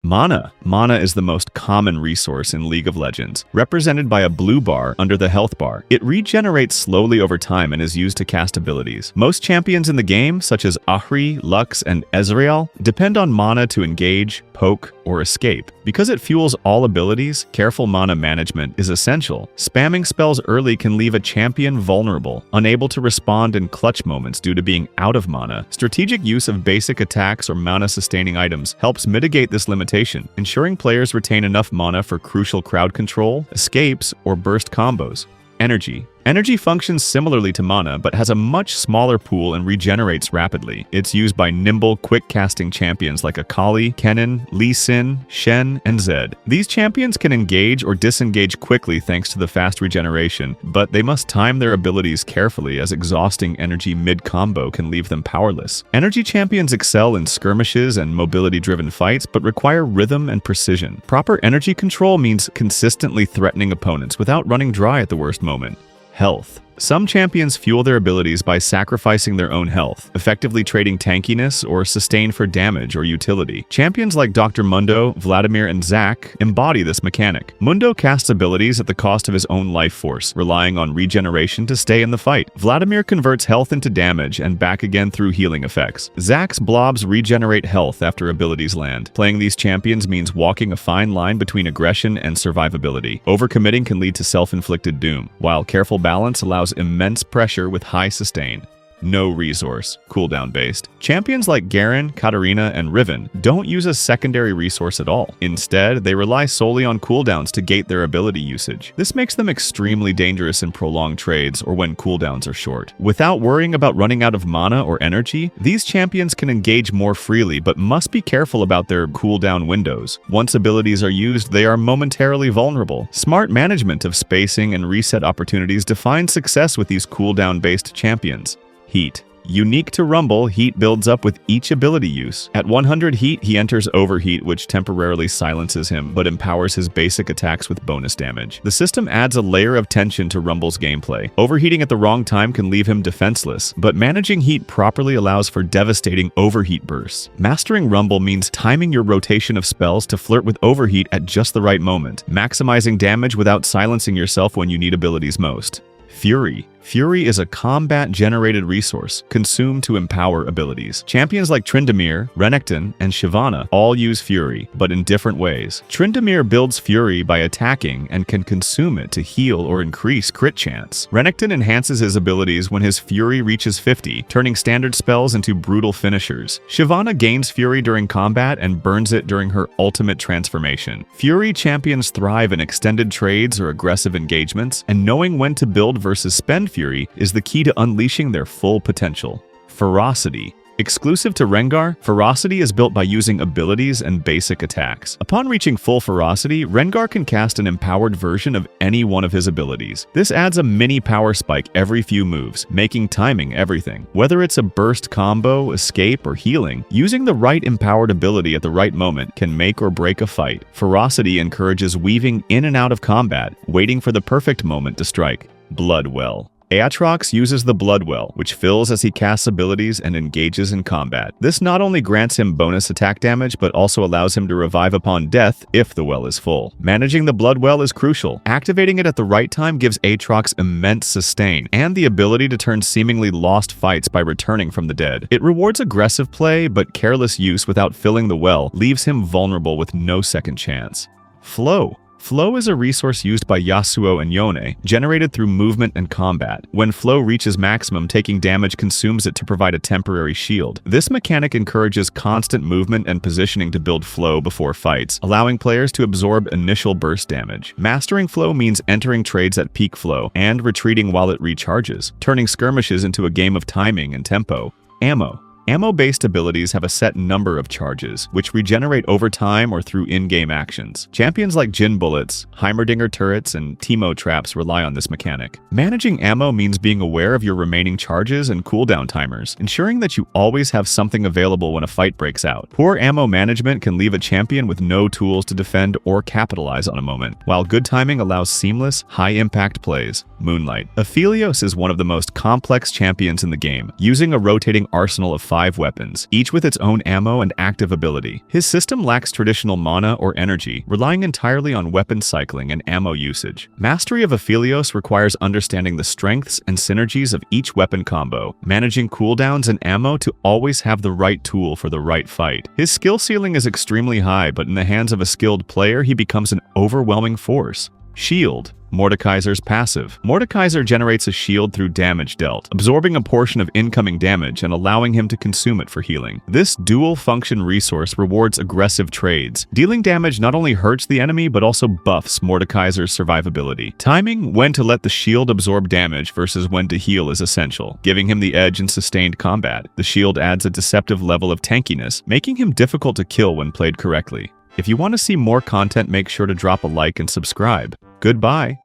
Mana. Mana is the most common resource in League of Legends, represented by a blue bar under the health bar. It regenerates slowly over time and is used to cast abilities. Most champions in the game, such as Ahri, Lux, and Ezreal, depend on mana to engage, poke, or escape. Because it fuels all abilities, careful mana management is essential. Spamming spells early can leave a champion vulnerable, unable to respond in clutch moments due to being out of mana. Strategic use of basic attacks or mana-sustaining items helps mitigate this limitation, ensuring players retain enough mana for crucial crowd control, escapes, or burst combos. Energy. Energy functions similarly to mana, but has a much smaller pool and regenerates rapidly. It's used by nimble, quick-casting champions like Akali, Kennen, Lee Sin, Shen, and Zed. These champions can engage or disengage quickly thanks to the fast regeneration, but they must time their abilities carefully as exhausting energy mid-combo can leave them powerless. Energy champions excel in skirmishes and mobility-driven fights, but require rhythm and precision. Proper energy control means consistently threatening opponents without running dry at the worst moment. Health. Some champions fuel their abilities by sacrificing their own health, effectively trading tankiness or sustain for damage or utility. Champions like Dr. Mundo, Vladimir, and Zac embody this mechanic. Mundo casts abilities at the cost of his own life force, relying on regeneration to stay in the fight. Vladimir converts health into damage and back again through healing effects. Zac's blobs regenerate health after abilities land. Playing these champions means walking a fine line between aggression and survivability. Overcommitting can lead to self-inflicted doom, while careful balance allows immense pressure with high sustain. No resource, cooldown based. Champions like Garen, Katarina, and Riven don't use a secondary resource at all. Instead, they rely solely on cooldowns to gate their ability usage. This makes them extremely dangerous in prolonged trades or when cooldowns are short. Without worrying about running out of mana or energy, these champions can engage more freely but must be careful about their cooldown windows. Once abilities are used, they are momentarily vulnerable. Smart management of spacing and reset opportunities defines success with these cooldown-based champions. Heat. Unique to Rumble, Heat builds up with each ability use. At 100 Heat, he enters Overheat, which temporarily silences him, but empowers his basic attacks with bonus damage. The system adds a layer of tension to Rumble's gameplay. Overheating at the wrong time can leave him defenseless, but managing Heat properly allows for devastating Overheat bursts. Mastering Rumble means timing your rotation of spells to flirt with Overheat at just the right moment, maximizing damage without silencing yourself when you need abilities most. Fury. Fury is a combat-generated resource consumed to empower abilities. Champions like Tryndamere, Renekton, and Shyvana all use Fury, but in different ways. Tryndamere builds Fury by attacking and can consume it to heal or increase crit chance. Renekton enhances his abilities when his Fury reaches 50, turning standard spells into brutal finishers. Shyvana gains Fury during combat and burns it during her ultimate transformation. Fury champions thrive in extended trades or aggressive engagements, and knowing when to build versus spend Fury is the key to unleashing their full potential. Ferocity. Exclusive to Rengar, Ferocity is built by using abilities and basic attacks. Upon reaching full Ferocity, Rengar can cast an empowered version of any one of his abilities. This adds a mini power spike every few moves, making timing everything. Whether it's a burst combo, escape, or healing, using the right empowered ability at the right moment can make or break a fight. Ferocity encourages weaving in and out of combat, waiting for the perfect moment to strike. Bloodwell. Aatrox uses the Bloodwell, which fills as he casts abilities and engages in combat. This not only grants him bonus attack damage, but also allows him to revive upon death if the well is full. Managing the Bloodwell is crucial. Activating it at the right time gives Aatrox immense sustain, and the ability to turn seemingly lost fights by returning from the dead. It rewards aggressive play, but careless use without filling the well leaves him vulnerable with no second chance. Flow. Flow is a resource used by Yasuo and Yone, generated through movement and combat. When Flow reaches maximum, taking damage consumes it to provide a temporary shield. This mechanic encourages constant movement and positioning to build Flow before fights, allowing players to absorb initial burst damage. Mastering Flow means entering trades at peak Flow and retreating while it recharges, turning skirmishes into a game of timing and tempo. Ammo. Ammo-based abilities have a set number of charges, which regenerate over time or through in-game actions. Champions like Jhin Bullets, Heimerdinger turrets, and Teemo traps rely on this mechanic. Managing ammo means being aware of your remaining charges and cooldown timers, ensuring that you always have something available when a fight breaks out. Poor ammo management can leave a champion with no tools to defend or capitalize on a moment, while good timing allows seamless, high-impact plays. Moonlight. Aphelios is one of the most complex champions in the game, using a rotating arsenal of 5 5 weapons, each with its own ammo and active ability. His system lacks traditional mana or energy, relying entirely on weapon cycling and ammo usage. Mastery of Aphelios requires understanding the strengths and synergies of each weapon combo, managing cooldowns and ammo to always have the right tool for the right fight. His skill ceiling is extremely high, but in the hands of a skilled player, he becomes an overwhelming force. Shield. Mordekaiser's passive. Mordekaiser generates a shield through damage dealt, absorbing a portion of incoming damage and allowing him to consume it for healing. This dual-function resource rewards aggressive trades. Dealing damage not only hurts the enemy, but also buffs Mordekaiser's survivability. Timing when to let the shield absorb damage versus when to heal is essential, giving him the edge in sustained combat. The shield adds a deceptive level of tankiness, making him difficult to kill when played correctly. If you want to see more content, make sure to drop a like and subscribe. Goodbye.